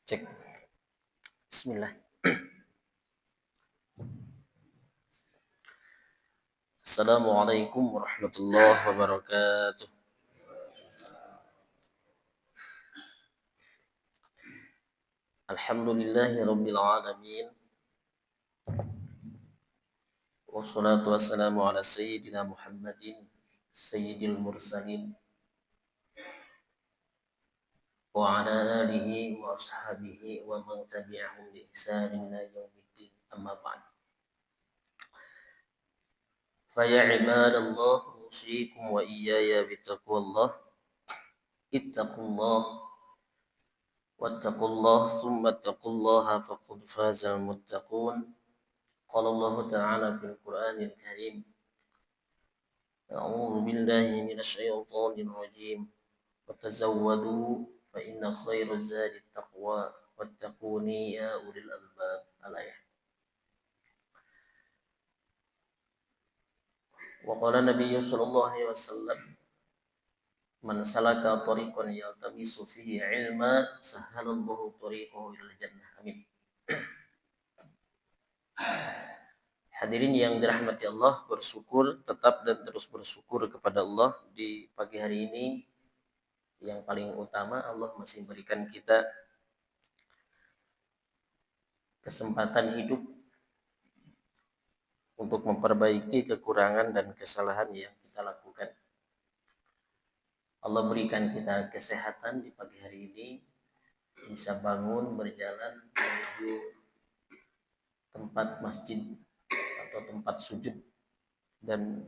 Cek. Bismillah. Assalamualaikum warahmatullahi wabarakatuh. Alhamdulillahi rabbil alamin. Wassalatu wassalamu ala sayyidina Muhammadin sayyidil mursalin wa ala alihi wa ashabihi wa man tabi'ahum bi ihsanin ila yaumiddin. Amma ba'd. Fa ya ibadallah usikum wa iyaya bittaqwallah. Ittaqullah wattaqullah thumma ittaqullaha faqad fazal muttaqun. قال الله تعالى في القرآن الكريم أعوذ بالله من الشيطان الرجيم وتزودوا فإن خير الزاد التقوى واتقوني يا أولي الألباب الآية. وقال النبي صلى الله عليه وسلم من سلك طريقا يلتمس فيه علما سهل الله طريقه إلى الجنة. Amin. Hadirin yang dirahmati Allah, bersyukur tetap dan terus bersyukur kepada Allah di pagi hari ini. Yang paling utama, Allah masih berikan kita kesempatan hidup untuk memperbaiki kekurangan dan kesalahan yang kita lakukan. Allah berikan kita kesehatan di pagi hari ini, bisa bangun, berjalan menuju tempat masjid atau tempat sujud dan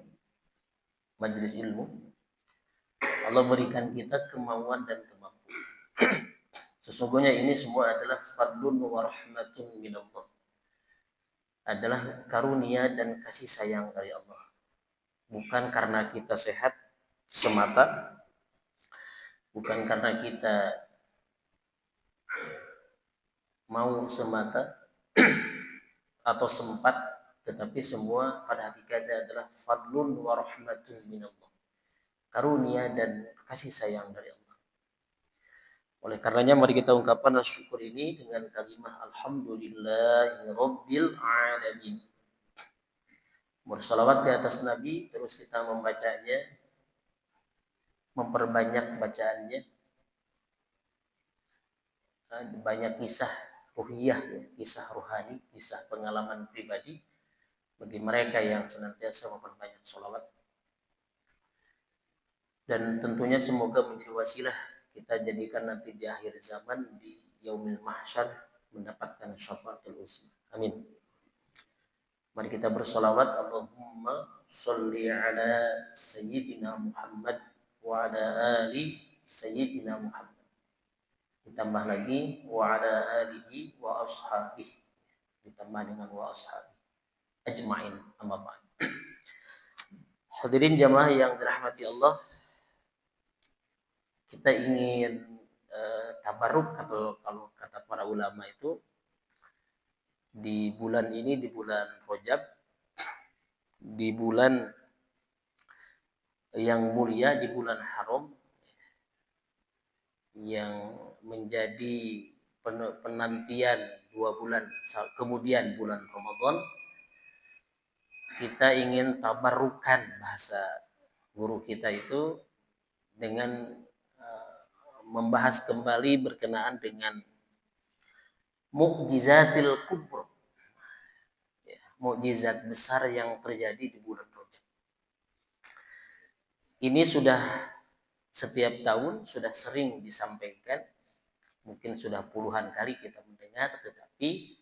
majelis ilmu. Allah berikan kita kemauan dan kemampuan. Sesungguhnya ini semua adalah fadlun wa rahmatun minallah. Adalah karunia dan kasih sayang dari Allah. Bukan karena kita sehat semata, bukan karena kita mau semata atau sempat, tetapi semua pada hakikatnya adalah fadlun wa rahmatun minallah. Karunia dan kasih sayang dari Allah. Oleh karenanya mari kita ungkapkan syukur ini dengan kalimat alhamdulillahi rabbil alamin. Bersalawat di atas Nabi, terus kita membacanya, memperbanyak bacaannya. Banyak kisah ruhiyah, kisah rohani, kisah pengalaman pribadi bagi mereka yang senantiasa memperbanyak sholawat. Dan tentunya semoga menjadi wasilah kita jadikan nanti di akhir zaman, di yaumil mahsyar, mendapatkan syafaatul uzma. Amin. Mari kita bersolawat. Allahumma sholli ala sayyidina Muhammad wa ala ali sayyidina Muhammad. Ditambah lagi wa ala alihi wa ashabihi. Ditambah dengan wa ashabihi ajmain. Amma ba'd. Hadirin jamaah yang dirahmati Allah, kita ingin tabaruk, atau kalau kata para ulama itu di bulan ini, di bulan Rajab, di bulan yang mulia, di bulan haram yang menjadi penantian 2 bulan kemudian bulan Ramadan, kita ingin tabarukan, bahasa guru kita itu, dengan membahas kembali berkenaan dengan mukjizatil kubra, mukjizat besar yang terjadi di bulan Rajab. Ini sudah setiap tahun sudah sering disampaikan, mungkin sudah puluhan kali kita mendengar, tetapi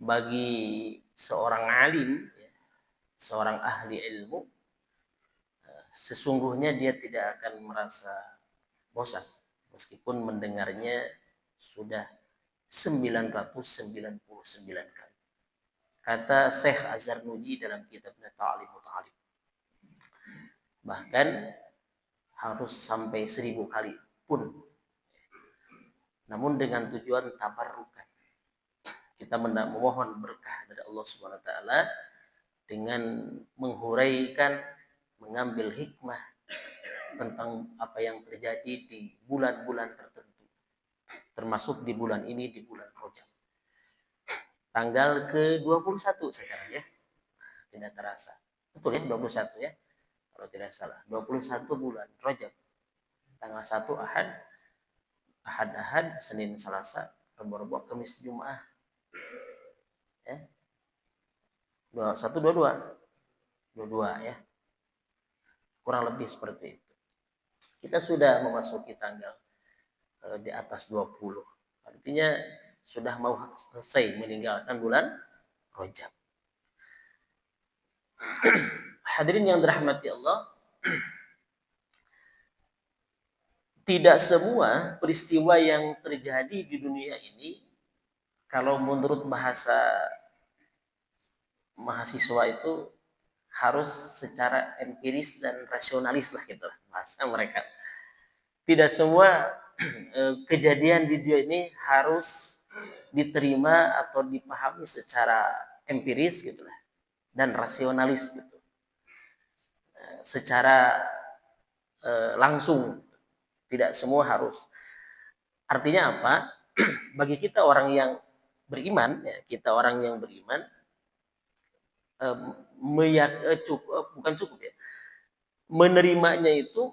bagi seorang alim, seorang ahli ilmu, sesungguhnya dia tidak akan merasa bosan meskipun mendengarnya sudah 999 kali. Kata Syekh Az-Zarnuji dalam kitabnya Ta'limut Ta'lim, bahkan harus sampai 1000 kali pun. Namun dengan tujuan tabarrukan, kita memohon berkah dari Allah Subhanahu wa taala dengan menghuraikan, mengambil hikmah tentang apa yang terjadi di bulan-bulan tertentu. termasuk di bulan ini, di bulan Rajab. Tanggal ke-21 sekarang ya. Tidak terasa. Betul ya, 21 ya. Kalau tidak salah. 21 bulan Rajab. Tanggal 1 Ahad, Ahad, Senin, Selasa, Rabu, Kamis, Jumat. Ya. 21, 22. 22 ya. Kurang lebih seperti itu. Kita sudah memasuki tanggal di atas 20. Artinya sudah mau selesai meninggalkan bulan Rajab. Hadirin yang dirahmati Allah, tidak semua peristiwa yang terjadi di dunia ini, kalau menurut bahasa mahasiswa itu harus secara empiris dan rasionalis lah gitu bahasa mereka. Tidak semua kejadian di dunia ini harus diterima atau dipahami secara empiris gitu lah dan rasionalis gitu. Secara langsung, tidak semua harus. Artinya apa? Bagi kita orang yang beriman, ya, kita orang yang beriman, bukan cukup ya, menerimanya itu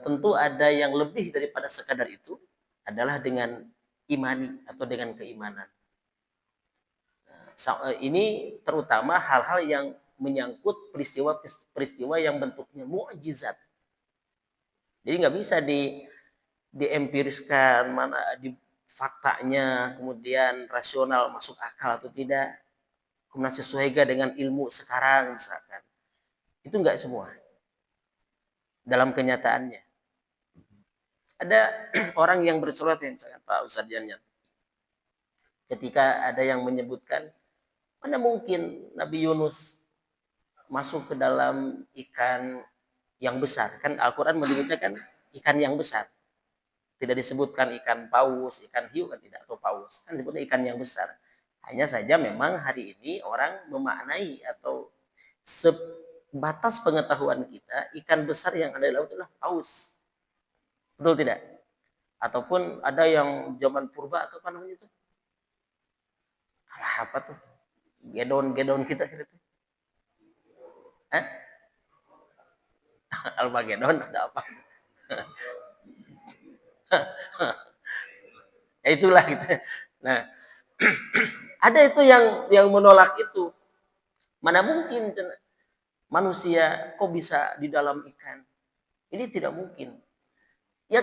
tentu ada yang lebih daripada sekadar itu, adalah dengan imani atau dengan keimanan. Ini terutama hal-hal yang menyangkut peristiwa yang bentuknya mukjizat. Jadi nggak bisa diempiriskan mana di faktanya, kemudian rasional masuk akal atau tidak, kemudian sesuai dengan ilmu sekarang misalkan. Itu nggak semua. Dalam kenyataannya. Ada orang yang bersolat yang sangat Pak Ustadz Janjan. Ketika ada yang menyebutkan, mana mungkin Nabi Yunus masuk ke dalam ikan yang besar. Kan Al-Quran menyebutkan ikan yang besar. Tidak disebutkan ikan paus, ikan hiu kan tidak, atau paus. Kan disebutnya ikan yang besar. Hanya saja memang hari ini orang memaknai atau sebatas pengetahuan kita, ikan besar yang ada di laut adalah paus. Betul tidak? Ataupun ada yang zaman purba atau apa namanya itu? Alah, apa tuh? Gedon kita gitu. Hah? Almagedon ada apa? Ya itulah gitu. Nah, ada itu yang menolak itu. Mana mungkin manusia kok bisa di dalam ikan? Ini tidak mungkin. Ya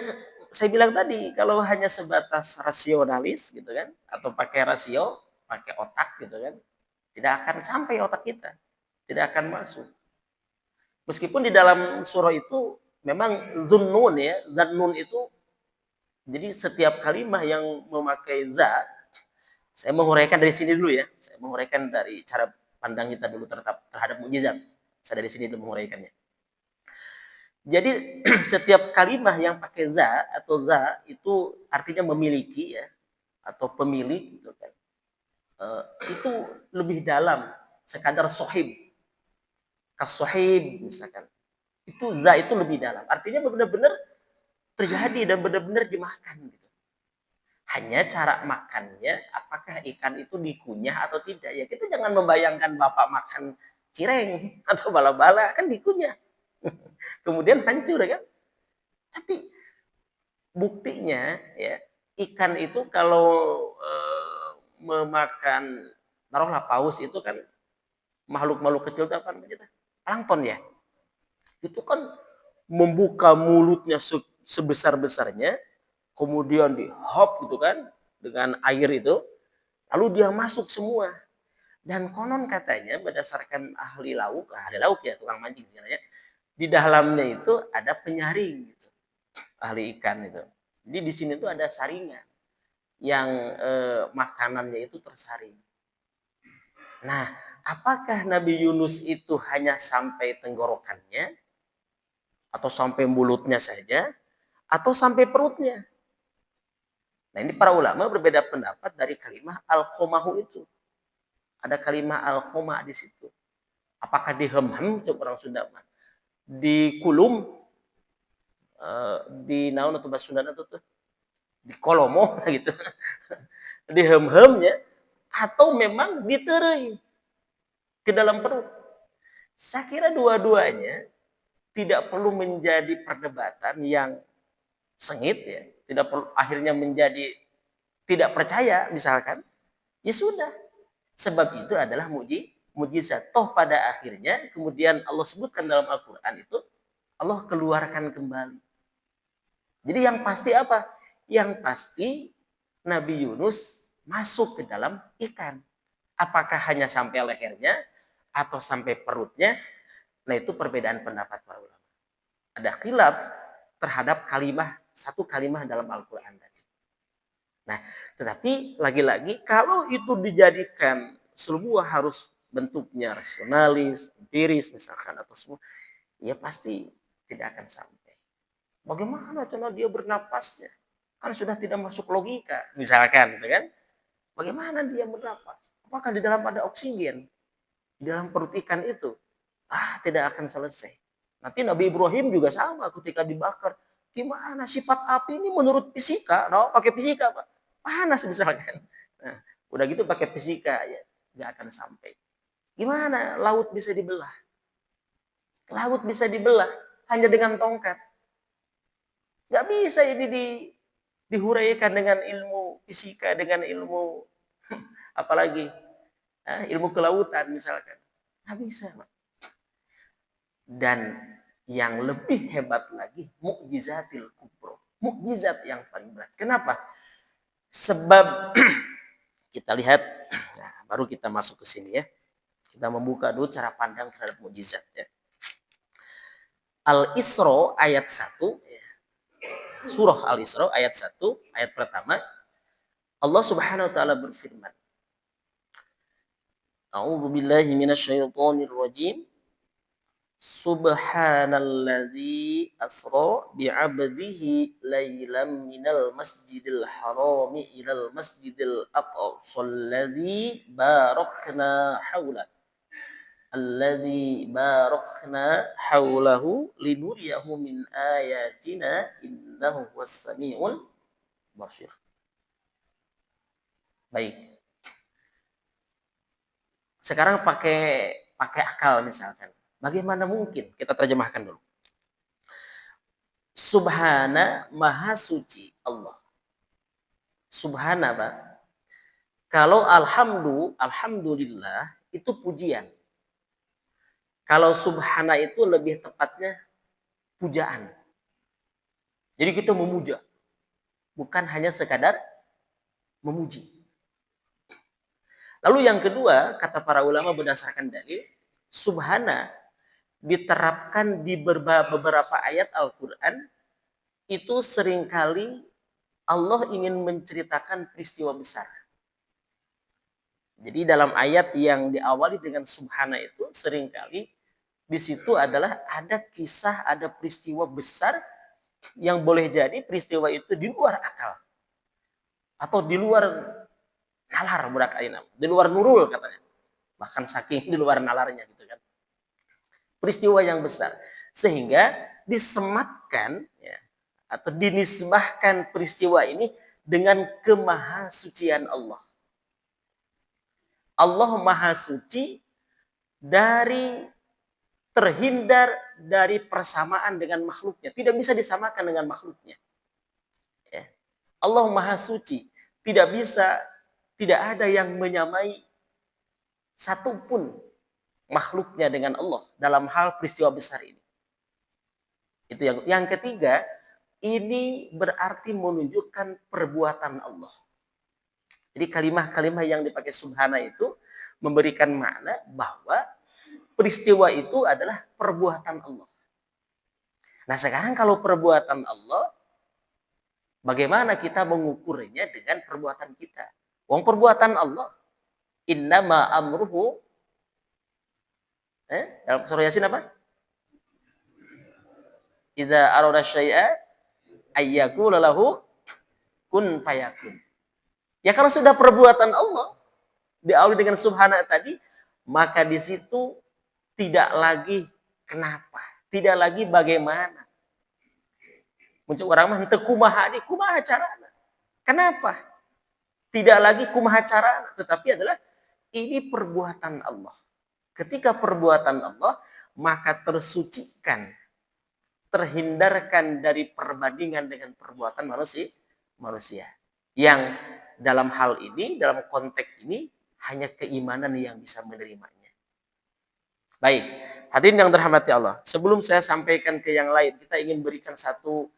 saya bilang tadi, kalau hanya sebatas rasionalis gitu kan, atau pakai rasio, pakai otak gitu kan, tidak akan sampai otak kita, tidak akan masuk. Meskipun di dalam surah itu memang zunnun ya, zannun itu, jadi setiap kalimat yang memakai za, saya menguraikan dari sini dulu ya, saya menguraikan dari cara pandang kita dulu terhadap mukjizat. Saya dari sini dulu menguraikannya. Jadi setiap kalimat yang pakai za atau za itu artinya memiliki ya, atau pemilik gitu kan. Itu lebih dalam sekadar sohib, kasohib misalkan. Itu za itu lebih dalam. Artinya benar-benar terjadi dan benar-benar dimakan gitu. Hanya cara makannya, apakah ikan itu dikunyah atau tidak. Ya kita jangan membayangkan bapak makan cireng atau bala-bala, kan dikunyah. Kemudian hancur kan. Tapi buktinya ya, ikan itu kalau memakan, taruhlah paus itu kan makhluk-makhluk kecil itu apa namanya? Plankton ya. Itu kan membuka mulutnya sebesar-besarnya, kemudian di hop gitu kan dengan air itu, lalu dia masuk semua. Dan konon katanya berdasarkan ahli lauk ya, tukang mancing sebenarnya, di dalamnya itu ada penyaring gitu, ahli ikan itu. Jadi di sini tuh ada saringan yang makanannya itu tersaring. Nah, apakah Nabi Yunus itu hanya sampai tenggorokannya, atau sampai mulutnya saja, atau sampai perutnya? Nah, ini para ulama berbeda pendapat dari kalimat al-khomahu itu. Ada kalimat al-khoma di situ. Apakah dihem-hem, coba orang Sunda mah, di kulum, di naon atau bahasa Sunda itu tuh, di kolomo gitu, di hem-hemnya, atau memang diterei ke dalam perut. Saya kira dua-duanya tidak perlu menjadi perdebatan yang sengit ya, tidak perlu akhirnya menjadi tidak percaya misalkan. Ya sudah, sebab itu adalah mujizat. Toh pada akhirnya kemudian Allah sebutkan dalam Al-Qur'an itu Allah keluarkan kembali. Jadi yang pasti apa? Yang pasti Nabi Yunus masuk ke dalam ikan. Apakah hanya sampai lehernya atau sampai perutnya? Nah, itu perbedaan pendapat para ulama. Ada khilaf terhadap satu kalimat dalam Al-Qur'an tadi. Nah, tetapi lagi-lagi kalau itu dijadikan sebuah harus bentuknya rasionalis, empiris misalkan atau semua, ya pasti tidak akan sampai. Bagaimana cara dia bernapasnya? Kan sudah tidak masuk logika, misalkan, gitu kan? Bagaimana dia bernapas? Apakah di dalam ada oksigen? Di dalam perut ikan itu? Tidak akan selesai. Nanti Nabi Ibrahim juga sama ketika dibakar. Gimana sifat api ini menurut fisika? No, pakai fisika, Pak. Panas misalkan. Nah, udah gitu pakai fisika ya, nggak akan sampai. Gimana laut bisa dibelah? Laut bisa dibelah hanya dengan tongkat. Nggak bisa ini dihuraikan dengan ilmu fisika, dengan ilmu apalagi ilmu kelautan misalkan. Nggak bisa, Pak. Dan yang lebih hebat lagi, mukjizatil kubro. Mukjizat yang paling berat. Kenapa? Sebab kita lihat, nah, baru kita masuk ke sini ya. Kita membuka dulu cara pandang terhadap mukjizat ya. Al-Isra ayat 1, ya. Surah Al-Isra ayat 1, ayat pertama. Allah Subhanahu wa taala berfirman. A'udzu billahi minasyaitonir rajim. Subhanalladzi asra bi'abdihi lailam minal masjidil harami ilal masjidil aqsa alladzi barakna haulah alladzi barakna haulahu linuriyahu min ayatina innahu huwas samiul basir. Baik. Sekarang pakai akal misalkan. Bagaimana mungkin? Kita terjemahkan dulu. Subhana, maha suci Allah. Subhana, Pak. Kalau alhamdulillah itu pujian. Kalau subhana itu lebih tepatnya pujaan. Jadi kita memuja. Bukan hanya sekadar memuji. Lalu yang kedua, kata para ulama berdasarkan dalil, subhana diterapkan di beberapa ayat Al-Quran, itu seringkali Allah ingin menceritakan peristiwa besar. Jadi dalam ayat yang diawali dengan subhana itu seringkali di situ adalah ada kisah, ada peristiwa besar yang boleh jadi peristiwa itu di luar akal. Atau di luar nalar, di luar nurul katanya. Bahkan saking di luar nalarnya gitu kan. Peristiwa yang besar. Sehingga disematkan ya, atau dinisbahkan peristiwa ini dengan kemahasucian Allah. Allah maha suci dari terhindar dari persamaan dengan makhluknya. Tidak bisa disamakan dengan makhluknya. Ya. Allah maha suci. Tidak ada yang menyamai satupun makhluknya dengan Allah dalam hal peristiwa besar ini. Itu yang ketiga, ini berarti menunjukkan perbuatan Allah. Jadi kalimat-kalimat yang dipakai subhana itu memberikan makna bahwa peristiwa itu adalah perbuatan Allah. Nah sekarang kalau perbuatan Allah, bagaimana kita mengukurnya dengan perbuatan kita? Wong perbuatan Allah, innama amruhu, dalam surah Yasin apa? Idza arada syai'a ayyakula lahu kun fayakun. Ya kalau sudah perbuatan Allah diawali dengan subhana tadi, maka di situ tidak lagi kenapa, tidak lagi bagaimana. Muncul orang mah teu kumaha di kumaha carana. Kenapa? Tidak lagi kumaha cara, tetapi adalah ini perbuatan Allah. Ketika perbuatan Allah, maka tersucikan, terhindarkan dari perbandingan dengan perbuatan manusia. Yang dalam hal ini, dalam konteks ini, hanya keimanan yang bisa menerimanya. Baik, hadirin yang dirahmati Allah. Sebelum saya sampaikan ke yang lain, kita ingin berikan satu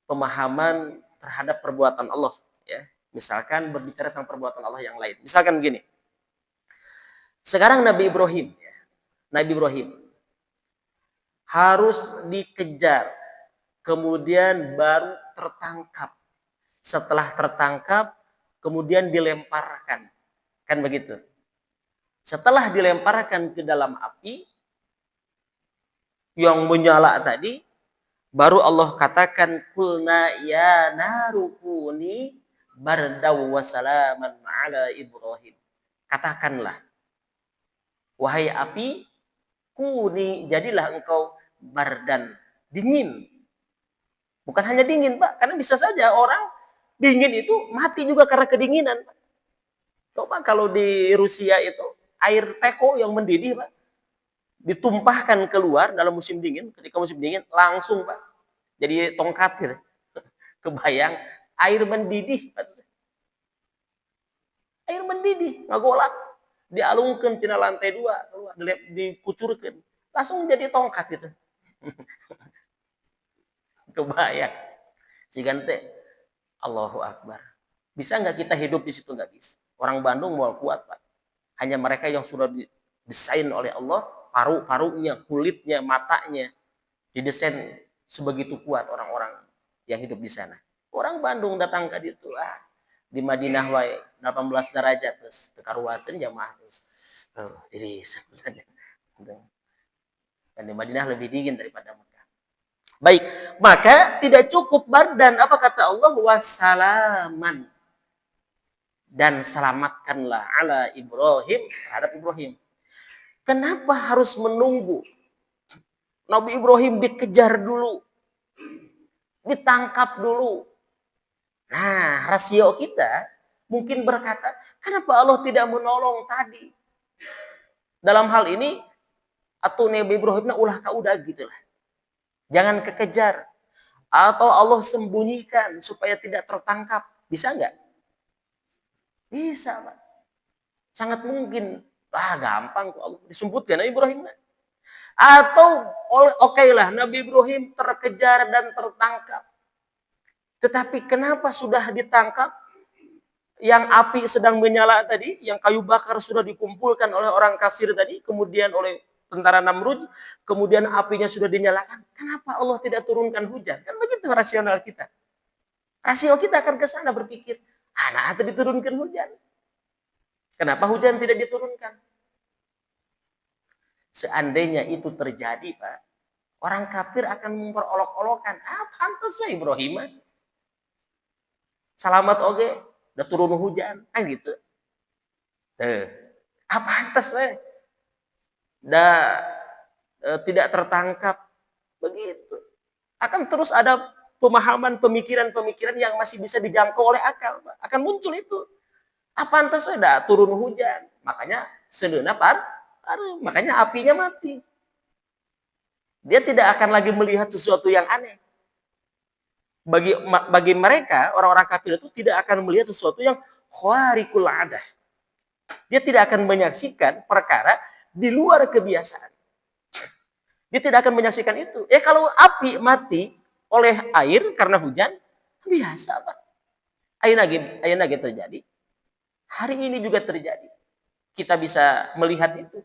pemahaman terhadap perbuatan Allah. Ya, misalkan berbicara tentang perbuatan Allah yang lain. Misalkan begini. Sekarang Nabi Ibrahim, Nabi Ibrahim harus dikejar, kemudian baru tertangkap. Setelah tertangkap, kemudian dilemparkan. Kan begitu. Setelah dilemparkan ke dalam api yang menyala tadi, baru Allah katakan, kulna ya narukuni bardaw wa salaman ala Ibrahim. Katakanlah, wahai api, kuni, jadilah engkau bardan, dingin. Bukan hanya dingin, Pak, karena bisa saja orang dingin itu mati juga karena kedinginan. Coba kalau di Rusia itu air teko yang mendidih, Pak, ditumpahkan keluar dalam musim dingin, ketika musim dingin langsung, Pak, jadi tongkat gitu. Kebayang air mendidih, Pak. Air mendidih, ngagolak, dialungkan tina lantai 2, dikucurkan, langsung jadi tongkat itu. Kebayang. Sigan teh, Allahu Akbar. Bisa nggak kita hidup di situ? Nggak bisa. Orang Bandung mau kuat, Pak. Hanya mereka yang sudah didesain oleh Allah, paru-parunya, kulitnya, matanya, didesain sebegitu kuat orang-orang yang hidup di sana. Orang Bandung datang ke situ, di Madinah wae 18 derajat terus tekaruateun jamaah terus. Jadi saja. Dan di Madinah lebih dingin daripada Mekah. Baik, maka tidak cukup bardan, apa kata Allah, wassalaman, dan selamatkanlah ala Ibrahim, terhadap Ibrahim. Kenapa harus menunggu Nabi Ibrahim dikejar dulu, ditangkap dulu? Nah, rasio kita mungkin berkata, kenapa Allah tidak menolong tadi? Dalam hal ini, atau Nabi Ibrahimnya ulah kaudah gitulah. Jangan kekejar. Atau Allah sembunyikan supaya tidak tertangkap. Bisa nggak? Bisa, Pak. Sangat mungkin. Gampang kok Allah disebutkan Nabi Ibrahim. Atau oke lah, Nabi Ibrahim terkejar dan tertangkap. Tetapi kenapa sudah ditangkap, yang api sedang menyala tadi, yang kayu bakar sudah dikumpulkan oleh orang kafir tadi, kemudian oleh tentara Namrud, kemudian apinya sudah dinyalakan, kenapa Allah tidak turunkan hujan? Kan begitu rasional kita. Rasio kita akan ke sana berpikir, anak itu diturunkan hujan. Kenapa hujan tidak diturunkan? Seandainya itu terjadi, Pak, orang kafir akan memperolok-olokan, pantas lah Ibrahim. Selamat oge, udah turun hujan, kan gitu. Pantas lah. Tidak tertangkap. Begitu. Akan terus ada pemahaman, pemikiran-pemikiran yang masih bisa dijangkau oleh akal, Pak. Akan muncul itu. Pantas sudah turun hujan. Makanya sedeuna makanya apinya mati. Dia tidak akan lagi melihat sesuatu yang aneh. Bagi mereka, orang-orang kafir itu tidak akan melihat sesuatu yang khariqul adah. Dia tidak akan menyaksikan perkara di luar kebiasaan. Dia tidak akan menyaksikan itu. Kalau api mati oleh air karena hujan, biasa, Pak. Ayeuna lagi terjadi. Hari ini juga terjadi. Kita bisa melihat itu.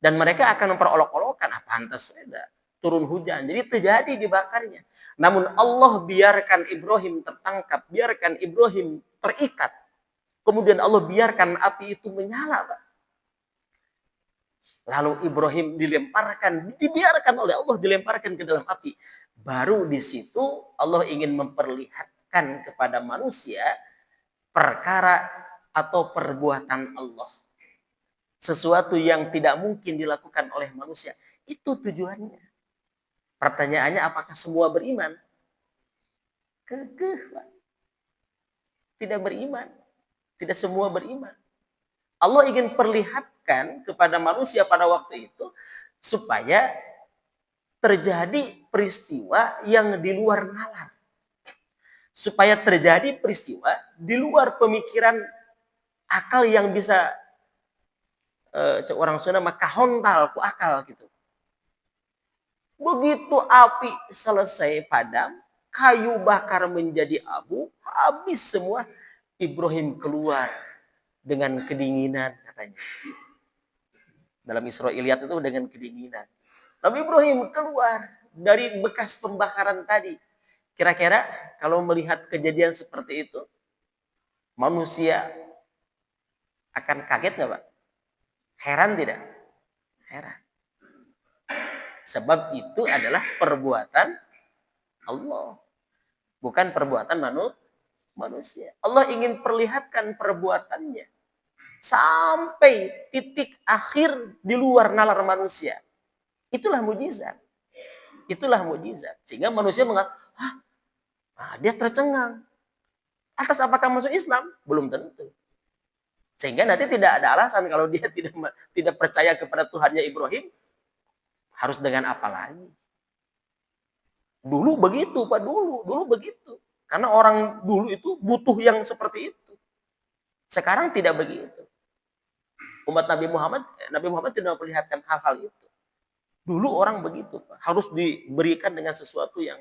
Dan mereka akan memperolok-olokkan, pantas beda. Turun hujan. Jadi terjadi dibakarnya. Namun Allah biarkan Ibrahim tertangkap. Biarkan Ibrahim terikat. Kemudian Allah biarkan api itu menyala, Pak. Lalu Ibrahim dibiarkan oleh Allah dilemparkan ke dalam api. Baru di situ Allah ingin memperlihatkan kepada manusia perkara atau perbuatan Allah. Sesuatu yang tidak mungkin dilakukan oleh manusia. Itu tujuannya. Pertanyaannya, apakah semua beriman? Kekeh, Pak. tidak beriman. Tidak semua beriman. Allah ingin perlihatkan kepada manusia pada waktu itu supaya terjadi peristiwa yang di luar nalar. Supaya terjadi peristiwa di luar pemikiran akal yang bisa orang Sunda mah kahontal ku akal gitu. Begitu api selesai padam, kayu bakar menjadi abu, habis semua. Ibrahim keluar dengan kedinginan katanya. Dalam Israiliyat itu dengan kedinginan. Nabi Ibrahim keluar dari bekas pembakaran tadi. Kira-kira kalau melihat kejadian seperti itu, manusia akan kaget nggak Pak? Heran tidak? Heran. Sebab itu adalah perbuatan Allah. Bukan perbuatan manusia. Allah ingin perlihatkan perbuatannya. Sampai titik akhir di luar nalar manusia. Itulah mujizat. Itulah mujizat. Sehingga manusia mengatakan, dia tercengang. Atas apakah masuk Islam? Belum tentu. Sehingga nanti tidak ada alasan kalau dia tidak percaya kepada Tuhannya Ibrahim, harus dengan apa lagi? Dulu begitu, Pak. Dulu begitu. Karena orang dulu itu butuh yang seperti itu. Sekarang tidak begitu. Umat Nabi Muhammad tidak memperlihatkan hal-hal itu. Dulu orang begitu, Pak. Harus diberikan dengan sesuatu yang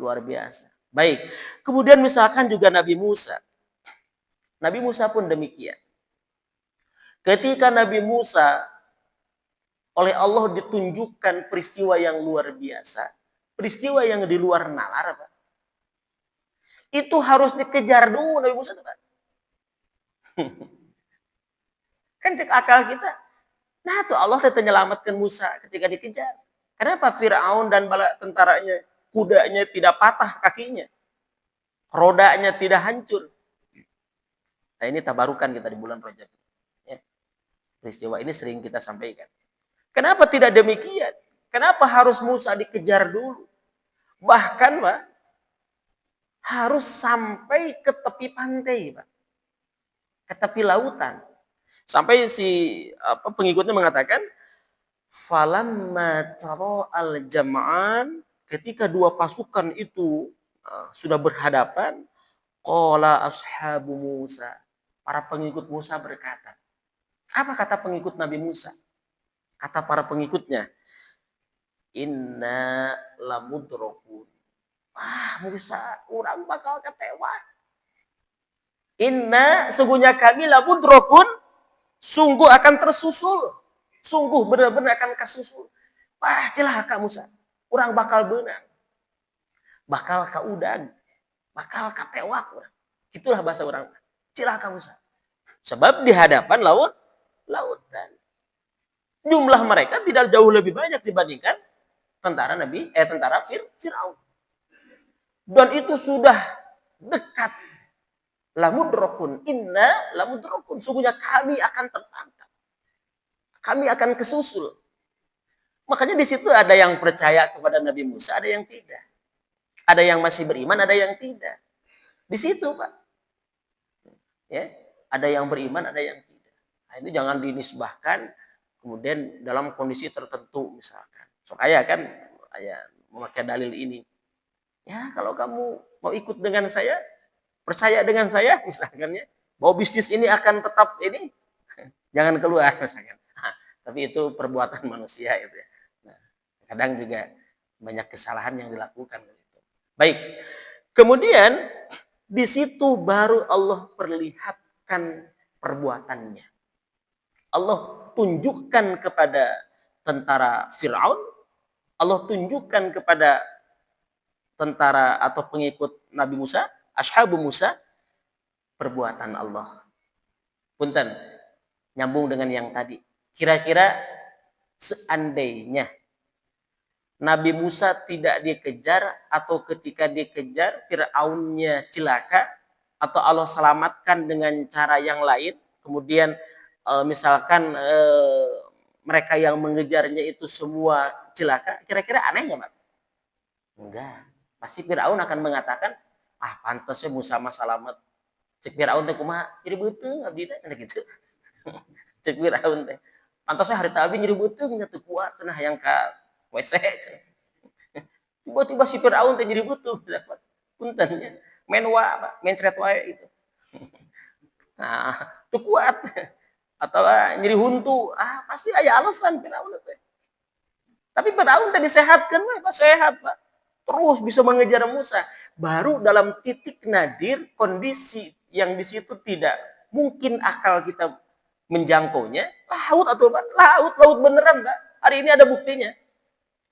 luar biasa. Baik. Kemudian misalkan juga Nabi Musa. Nabi Musa pun demikian. Ketika Nabi Musa oleh Allah ditunjukkan peristiwa yang luar biasa. Peristiwa yang di luar nalar, Pak. Itu harus dikejar dulu Nabi Musa, Pak. Kan cek akal kita. Nah tuh Allah tetap menyelamatkan Musa ketika dikejar. Kenapa Fir'aun dan bala tentaranya, kudanya tidak patah kakinya. Rodanya tidak hancur. Nah ini tabarukan kita di bulan Rajab. Ya. Peristiwa ini sering kita sampaikan. Kenapa tidak demikian? Kenapa harus Musa dikejar dulu? Bahkan Pak, harus sampai ke tepi pantai, Pak. Ke tepi lautan. Sampai pengikutnya mengatakan, falamma tara al-jam'an, ketika dua pasukan itu sudah berhadapan, qala ashabu Musa, para pengikut Musa berkata. Apa kata pengikut Nabi Musa? Kata para pengikutnya, inna lamudrakun. Musa, orang bakal ketewa. Inna, sungguhnya kami lamudrakun, sungguh akan tersusul. Sungguh benar-benar akan kesusul. Celaka Musa. Orang bakal benang. Bakal kaudag. Bakal katewak. Itulah bahasa orang. Celaka Musa. Sebab di hadapan lautan. Jumlah mereka tidak jauh lebih banyak dibandingkan tentara Fir'aun. Dan itu sudah dekat. Lamudrakun. Inna lamudrakun. Sungguhnya kami akan tertangkap. Kami akan kesusul. Makanya di situ ada yang percaya kepada Nabi Musa, ada yang tidak. Ada yang masih beriman, ada yang tidak. Di situ, Pak. Ya, ada yang beriman, ada yang tidak. Nah, itu jangan dinisbahkan kemudian dalam kondisi tertentu misalkan. Soalnya kan memakai dalil ini. Ya, kalau kamu mau ikut dengan saya, percaya dengan saya misalkan ya, bahwa bisnis ini akan tetap ini, jangan keluar misalkan. Tapi itu perbuatan manusia itu ya. Nah, kadang juga banyak kesalahan yang dilakukan gitu. Baik. Kemudian di situ baru Allah perlihatkan perbuatannya. Allah tunjukkan kepada tentara Fir'aun, Allah tunjukkan kepada tentara atau pengikut Nabi Musa, ashabu Musa, perbuatan Allah. Punten, nyambung dengan yang tadi. Kira-kira seandainya Nabi Musa tidak dikejar atau ketika dikejar Fir'aunnya celaka atau Allah selamatkan dengan cara yang lain, kemudian misalkan mereka yang mengejarnya itu semua celaka, kira-kira aneh nggak Pak? Enggak. Pasti Fir'aun akan mengatakan, pantasnya Musa mah selamat. Cek Firaun teh kumaha? Nyeri beuteung abdi teh cenah kitu. Cek Firaun teh. Pantosnya hari abdi nyeri beuteung nya teu kuat cenah hayang ka WC cenah. Tiba-tiba si Firaun teh nyeri beuteung. Punten nya. Main mencret wae gitu. Nah, teu kuat. Atau nyeri huntu. Pasti aya alasan Firaun teh. Tapi Firaun teh disehatkeun we, Pak, sehat, Pak. Terus bisa mengejar Musa. Baru dalam titik nadir kondisi yang di situ tidak mungkin akal kita menjangkaunya, laut atau apa? Laut beneran, Pak. Hari ini ada buktinya.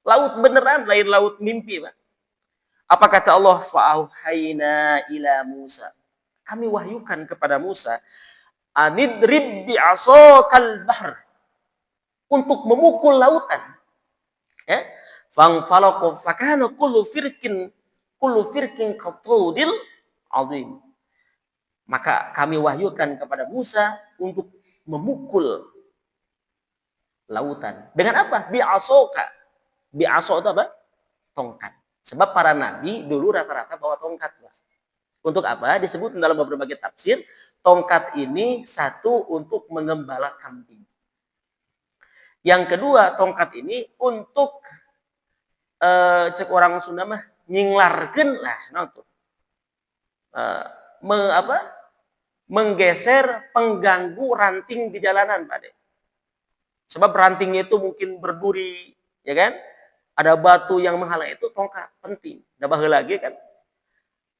Laut beneran, lain laut mimpi, Pak. Apa kata Allah? Fa'auhayna ila Musa. Kami wahyukan kepada Musa, anidrib bi'asokal bahr. Untuk memukul lautan. Ya? Fangfalaqu fakana kullu firqin qatudil azim. Maka kami wahyukan kepada Musa untuk memukul lautan. Dengan apa? Bi'asoka. Bi'aso itu apa? Tongkat. Sebab para nabi dulu rata-rata bawa tongkat. Untuk apa? Disebut dalam berbagai tafsir, tongkat ini satu untuk mengembala kambing. Yang kedua, tongkat ini untuk cek orang Sunda mah nyinglarkeun lah nah tuh. Menggeser pengganggu ranting di jalanan, Pak De. Sebab rantingnya itu mungkin berduri, ya kan? Ada batu yang menghalang, itu tongkat penting. Da baheula lagi kan.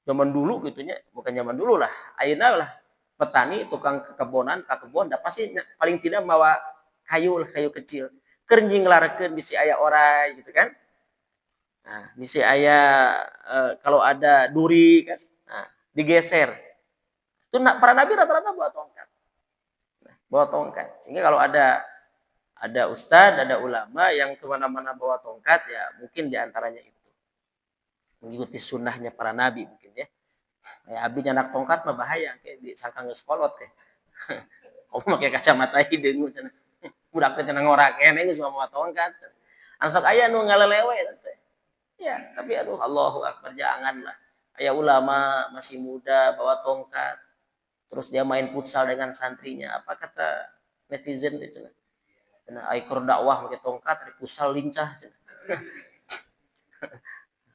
Zaman dulu gitunya, bukan zaman dulu lah. Ayeuna lah petani, tukang kekebonan, kakebon, da pasti paling tidak bawa kayu kecil. Keur nyinglarkeun bisi aya orang gitu kan. Nah, bisi aya kalau ada duri kan, nah, digeser. Itu para nabi rata-rata bawa tongkat. Nah, bawa tongkat. Sehingga kalau ada ustadz, ada ulama yang kemana-mana bawa tongkat, ya mungkin diantaranya itu. Mengikuti sunnahnya para nabi mungkin ya. Ya abdi anak tongkat mah bahaya, kayak disangka geus kolot teh. Kamu pakai kacamata hideung cenah. Budak teh cenah ngorakeun geus bawa tongkat. Ansok aya nu ngalelewe teh. Ya, tapi aduh Allahu Akbar, janganlah. Aya ulama masih muda bawa tongkat. Terus dia main futsal dengan santrinya. Apa kata netizen itu? Cenah ai keur dakwah pakai tongkat di futsal lincah cenah.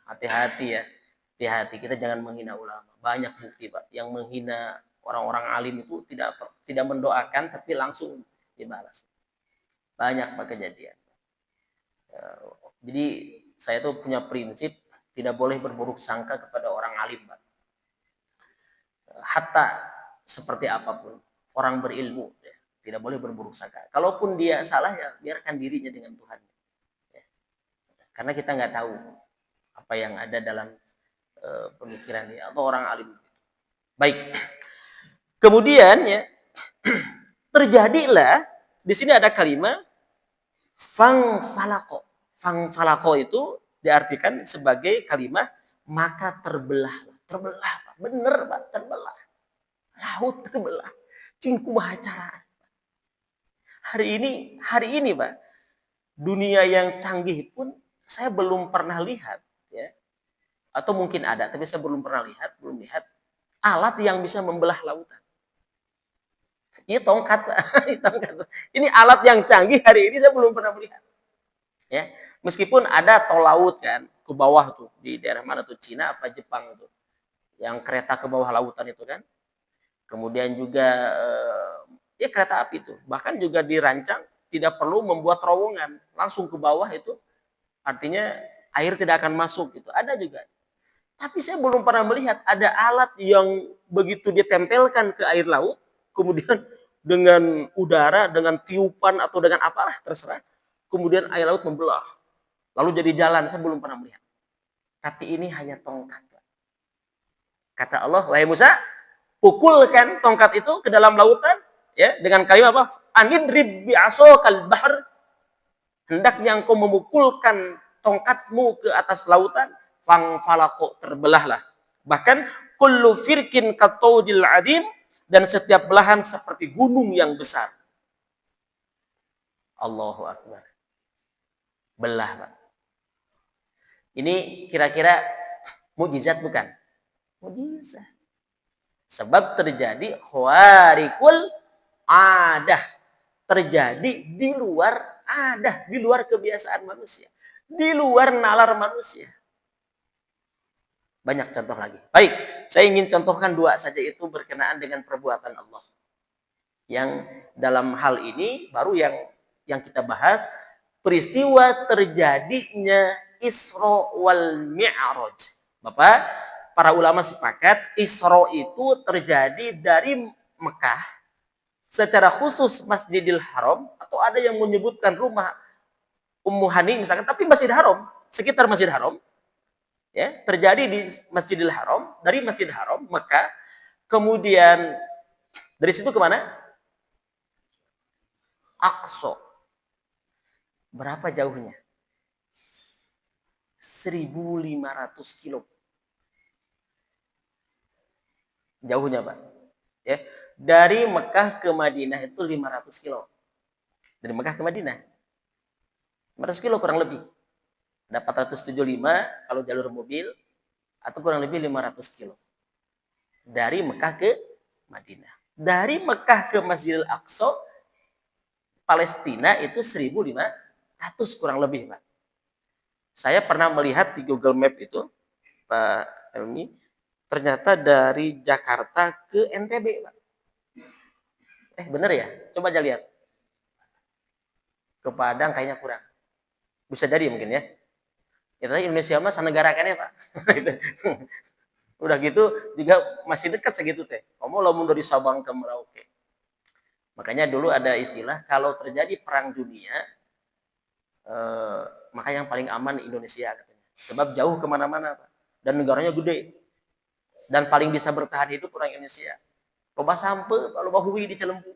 Hati-hati ya. Hati-hati, kita jangan menghina ulama. Banyak bukti, Pak, yang menghina orang-orang alim itu tidak mendoakan tapi langsung dibalas. Banyak Pak kejadian. Jadi saya tuh punya prinsip tidak boleh berburuk sangka kepada orang alim, Pak. Hatta seperti apapun orang berilmu, ya, tidak boleh berburuk sangka. Kalaupun dia salah, ya biarkan dirinya dengan Tuhan. Ya. Karena kita nggak tahu apa yang ada dalam pemikiran dia atau orang alim. Baik. Kemudian ya terjadilah di sini ada kalimat fang falako. Fang falako itu diartikan sebagai kalimat maka terbelah. Terbelah, Pak. Bener, Pak, terbelah. Laut terbelah. Cing kumaha cara. Hari ini, Pak, dunia yang canggih pun saya belum pernah lihat, ya. Atau mungkin ada, tapi saya belum lihat alat yang bisa membelah lautan. Ini tongkat, Pak. Ini alat yang canggih hari ini saya belum pernah melihat. Ya, meskipun ada tol laut kan ke bawah tuh di daerah mana tuh Cina apa Jepang itu, yang kereta ke bawah lautan itu kan. Kemudian juga ya kereta api tuh, bahkan juga dirancang tidak perlu membuat terowongan, langsung ke bawah itu, artinya air tidak akan masuk gitu. Ada juga. Tapi saya belum pernah melihat ada alat yang begitu ditempelkan ke air laut, kemudian dengan udara, dengan tiupan atau dengan apalah terserah, kemudian air laut membelah, lalu jadi jalan. Saya belum pernah melihat. Tapi ini hanya tongkat. Kata Allah, wahai Musa, pukulkan tongkat itu ke dalam lautan, ya, dengan kayu apa? Anidrib bi'asokal bahr. Hendaknya engkau memukulkan tongkatmu ke atas lautan, fang falako, terbelahlah. Bahkan kullu firkin katodil adim, dan setiap belahan seperti gunung yang besar. Allahu Akbar. Belah, Pak. Ini kira-kira mukjizat bukan? Mukjizat. Sebab terjadi khawarikul adah. Terjadi di luar adah, di luar kebiasaan manusia. Di luar nalar manusia. Banyak contoh lagi. Baik, saya ingin contohkan 2 saja itu berkenaan dengan perbuatan Allah. Yang dalam hal ini baru yang kita bahas, peristiwa terjadinya Isra wal Mi'raj. Bapak, para ulama sepakat Isra itu terjadi dari Mekah, secara khusus Masjidil Haram, atau ada yang menyebutkan rumah Ummu Hani misalkan, tapi Masjidil Haram, sekitar Masjidil Haram, ya, terjadi di Masjidil Haram, dari Masjidil Haram Mekah, kemudian dari situ kemana? Aqsa. Berapa jauhnya? 1.500 kilo. Jauhnya, Pak. Ya. Dari Mekah ke Madinah itu 500 kilo. Dari Mekah ke Madinah. 500 kilo kurang lebih. Ada 475 kalau jalur mobil, atau kurang lebih 500 kilo. Dari Mekah ke Madinah. Dari Mekah ke Masjidil Aqsa, Palestina itu 1.500 kurang lebih, Pak. Saya pernah melihat di Google Map itu, Pak Elmi, ternyata dari Jakarta ke NTB, Pak. Bener ya? Coba aja lihat. Ke Padang kayaknya kurang. Bisa jadi mungkin ya. Ya tadi Indonesia mah sanegara kan ya, Pak. Udah gitu juga masih dekat segitu teh. Kamu lamun dari Sabang ke Merauke. Makanya dulu ada istilah kalau terjadi perang dunia, maka yang paling aman Indonesia katanya. Sebab jauh kemana-mana, Pak. Dan negaranya gede. Dan paling bisa bertahan hidup orang Indonesia. Loba sampe, loba huwi di Cilembu.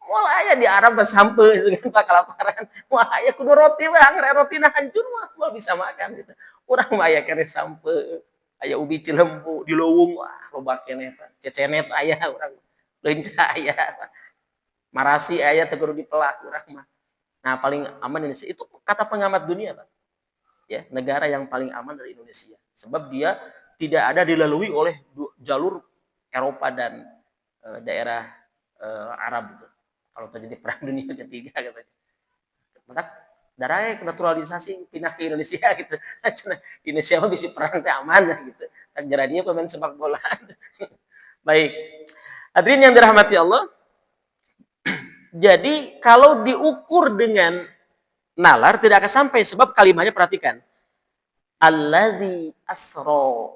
Moal aya di Arab sampe kan Pak kelaparan. Moal aya kudu roti we, angger rotina hancur mah bisa makan gitu. Urang mah aya keneh sampe. Aya ubi Cilembu di Leuweung, wah loba keneh Pak. Cecenet aya urang. Leunca aya. Marasi aya teu kudu dipelak urang mah. Nah, paling aman Indonesia itu kata pengamat dunia, Pak. Ya, negara yang paling aman dari Indonesia. Sebab dia tidak ada dilalui oleh jalur Eropa dan daerah Arab gitu. Kalau terjadi perang dunia ketiga katanya. Maka darahnya naturalisasi pindah ke Indonesia gitu. Indonesia mah bisa perang teh aman gitu. Dan jaradinya pemain sepak bola. Baik. Hadirin yang dirahmati Allah, jadi kalau diukur dengan nalar tidak akan sampai, sebab kalimatnya perhatikan. Allazi asro.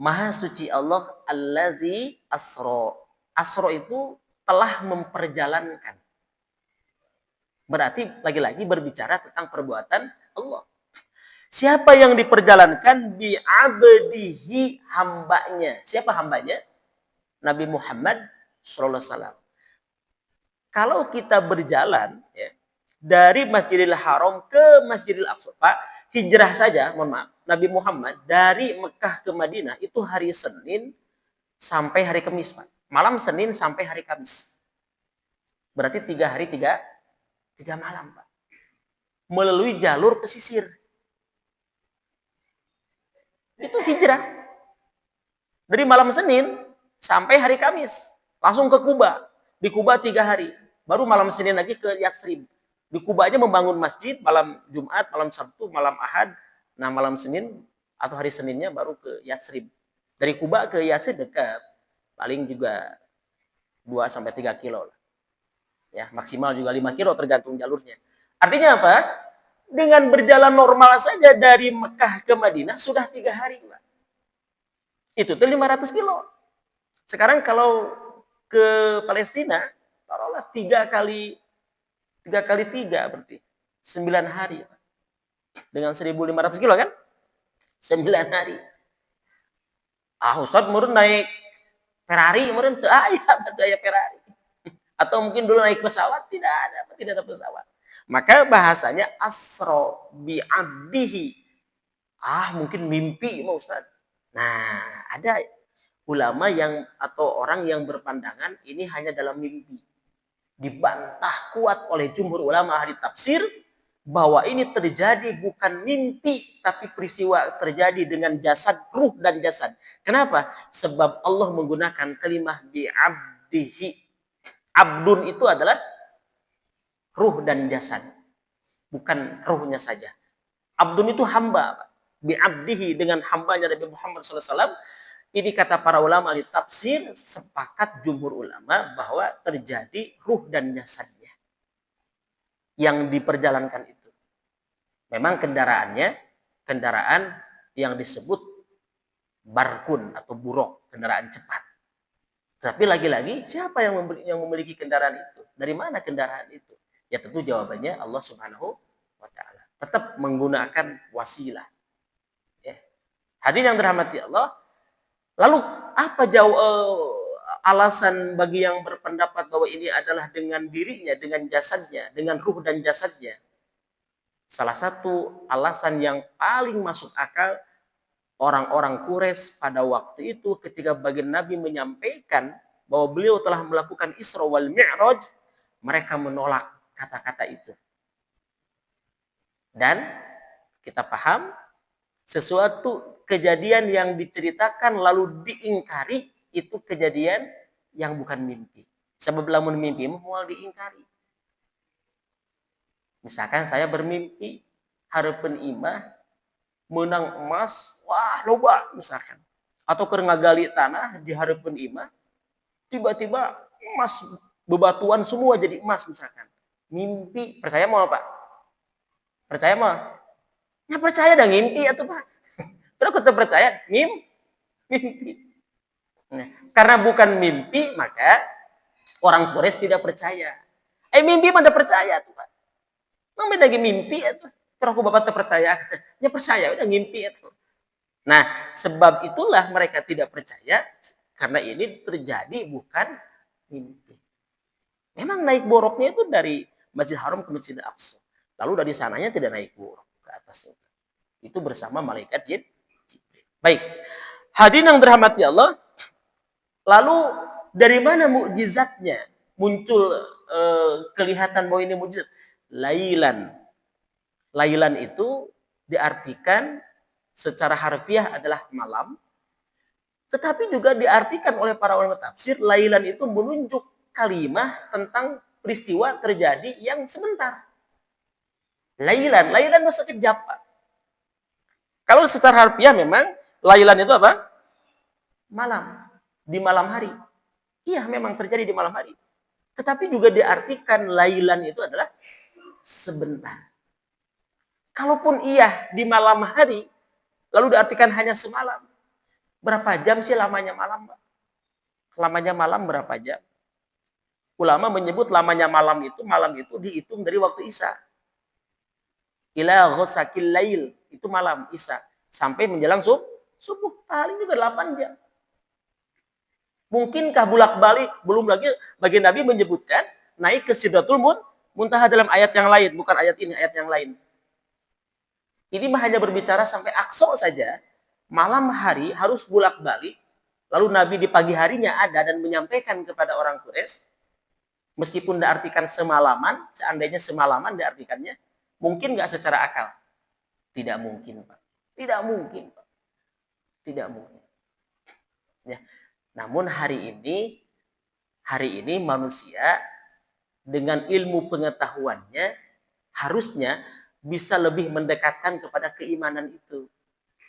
Maha suci Allah, allazi asro. Asro itu telah memperjalankan. Berarti lagi-lagi berbicara tentang perbuatan Allah. Siapa yang diperjalankan? Bi abdihi, hambanya. Siapa hambanya? Nabi Muhammad SAW. Kalau kita berjalan ya, dari Masjidil Haram ke Masjidil Aqsa, Pak, hijrah saja, mohon maaf, Nabi Muhammad dari Mekah ke Madinah itu hari Senin sampai hari Kamis, Pak. Malam Senin sampai hari Kamis. Berarti 3 hari 3 malam, Pak. Melalui jalur pesisir. Itu hijrah. Dari malam Senin sampai hari Kamis. Langsung ke Kuba. Di Kuba 3 hari. Baru malam Senin lagi ke Yathrib. Di Kuba aja membangun masjid malam Jumat, malam Sabtu, malam Ahad. Nah, malam Senin atau hari Seninnya baru ke Yathrib. Dari Kuba ke Yathrib dekat. Paling juga 2-3 kilo. Ya, maksimal juga 5 kilo tergantung jalurnya. Artinya apa? Dengan berjalan normal saja dari Mekah ke Madinah sudah 3 hari. Pak. Itu tuh 500 kilo. Sekarang kalau ke Palestina, taruhlah 3 kali 3 berarti 9 hari. Dengan 1.500 kilo kan? 9 hari. Ustaz meureun naik Ferrari, meureun teu aya Ferrari. Atau mungkin dulu naik pesawat, tidak ada pesawat. Maka bahasanya asro bi abdihi. Mungkin mimpi mau Ustaz. Nah, ada ulama yang atau orang yang berpandangan ini hanya dalam mimpi. Dibantah kuat oleh jumhur ulama ahli tafsir bahwa ini terjadi bukan mimpi, tapi peristiwa terjadi dengan jasad, ruh dan jasad. Kenapa? Sebab Allah menggunakan kalimat bi'abdihi. Abdun itu adalah ruh dan jasad, bukan ruhnya saja. Abdun itu hamba, bi'abdihi, dengan hambanya Nabi Muhammad SAW. Ini kata para ulama di tafsir, sepakat jumhur ulama bahwa terjadi ruh dan jasadnya yang diperjalankan itu. Memang kendaraannya kendaraan yang disebut barkun atau buruk, kendaraan cepat. Tapi lagi-lagi siapa yang memiliki kendaraan itu? Dari mana kendaraan itu? Ya tentu jawabannya Allah Subhanahu wa taala. Tetap menggunakan wasilah. Ya. Hadirin yang dirahmati Allah, lalu apa alasan bagi yang berpendapat bahwa ini adalah dengan dirinya, dengan jasadnya, dengan ruh dan jasadnya? Salah satu alasan yang paling masuk akal, orang-orang Quraisy pada waktu itu ketika baginda Nabi menyampaikan bahwa beliau telah melakukan Isra wal Mi'raj, mereka menolak kata-kata itu. Dan kita paham, sesuatu kejadian yang diceritakan lalu diingkari itu kejadian yang bukan mimpi. Sebab lamun mimpi mau diingkari. Misalkan saya bermimpi harapan imah menang emas, wah loba misalkan. Atau keur ngagali tanah di harapan imah, tiba-tiba emas bebatuan semua jadi emas misalkan. Mimpi, percaya mau Pak? Percaya mau? Ya percaya dah ngimpi atau Pak. Terus kita percaya mimpi. Nah, karena bukan mimpi maka orang Quraisy tidak percaya. Mimpi mana percaya tuh Pak? Mau lagi mimpi itu. Terus aku bapak terpercaya. Ya percaya udah ngimpi itu. Nah, sebab itulah mereka tidak percaya karena ini terjadi bukan mimpi. Memang naik boroknya itu dari Masjid Haram ke Masjid Al-Aqsa. Lalu dari sananya tidak naik borok ke atasnya. Itu bersama malaikat Jibril. Baik. Hadirin yang dirahmati Allah, lalu dari mana mukjizatnya muncul kelihatan bahwa ini mukjizat? Lailan. Lailan itu diartikan secara harfiah adalah malam, tetapi juga diartikan oleh para ulama tafsir, lailan itu menunjuk kalimah tentang peristiwa terjadi yang sebentar. Lailan itu sekejap, Pak. Kalau secara harfiah memang lailan itu apa? Malam, di malam hari. Iya, memang terjadi di malam hari. Tetapi juga diartikan lailan itu adalah sebentar. Kalaupun iya di malam hari, lalu diartikan hanya semalam. Berapa jam sih lamanya malam, Pak? Lamanya malam berapa jam? Ulama menyebut lamanya malam itu dihitung dari waktu Isya. Ila ghasaqil lail, itu malam Isya. Sampai menjelang subuh, paling juga 8 jam. Mungkinkah bolak-balik? Belum lagi bagi Nabi menyebutkan naik ke Sidratul Muntaha dalam ayat yang lain, bukan ayat ini, ayat yang lain. Ini hanya berbicara sampai Aqsa saja, malam hari harus bolak-balik, lalu Nabi di pagi harinya ada dan menyampaikan kepada orang Quraisy, meskipun diartikan semalaman, seandainya semalaman diartikannya, mungkin nggak secara akal? Tidak mungkin, Pak. Tidak mungkin, Pak. Tidak mungkin. Ya. Namun hari ini manusia dengan ilmu pengetahuannya harusnya bisa lebih mendekatkan kepada keimanan itu.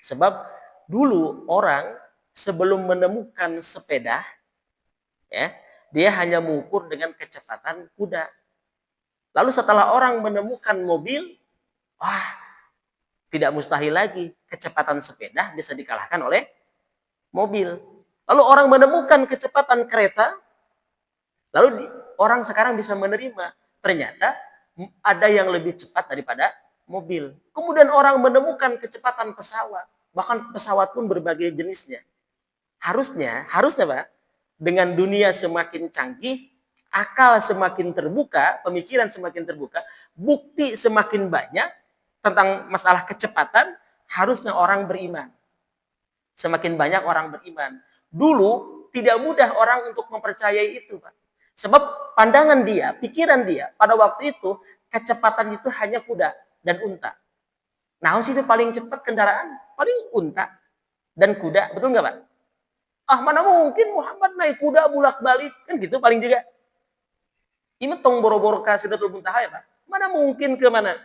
Sebab dulu orang sebelum menemukan sepeda, ya, dia hanya mengukur dengan kecepatan kuda. Lalu setelah orang menemukan mobil, wah, tidak mustahil lagi kecepatan sepeda bisa dikalahkan oleh mobil. Lalu orang menemukan kecepatan kereta, lalu orang sekarang bisa menerima ternyata ada yang lebih cepat daripada mobil. Kemudian orang menemukan kecepatan pesawat, bahkan pesawat pun berbagai jenisnya. Harusnya Pak, dengan dunia semakin canggih, akal semakin terbuka, pemikiran semakin terbuka, bukti semakin banyak tentang masalah kecepatan, harusnya orang beriman. Semakin banyak orang beriman. Dulu tidak mudah orang untuk mempercayai itu, Pak. Sebab pandangan dia, pikiran dia, pada waktu itu kecepatan itu hanya kuda. dan unta. Nah, sih itu paling cepat kendaraan? Paling unta dan kuda. Betul nggak, Pak? Ah, mana mungkin Muhammad naik kuda bolak-balik. Kan gitu paling juga. Ini tong boro-boro ke Sidratul Muntaha ya, Pak. Mana mungkin ke mana?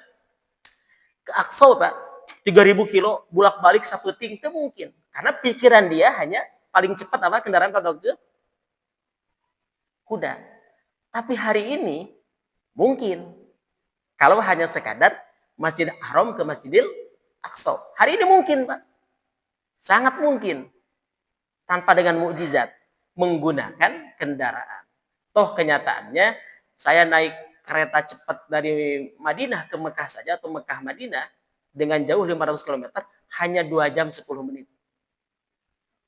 Ke Aqsa, Pak. 3.000 kilo bolak-balik satu ting. Itu mungkin. Karena pikiran dia hanya paling cepat apa kendaraan pada waktu itu? Kuda. Tapi hari ini mungkin. Kalau hanya sekadar Masjid Haram ke Masjidil Aqsa. Hari ini mungkin, Pak. Sangat mungkin. Tanpa dengan mukjizat. Menggunakan kendaraan. Toh kenyataannya, saya naik kereta cepat dari Madinah ke Mekah saja, atau Mekah Madinah, dengan jauh 500 km, hanya 2 jam 10 menit.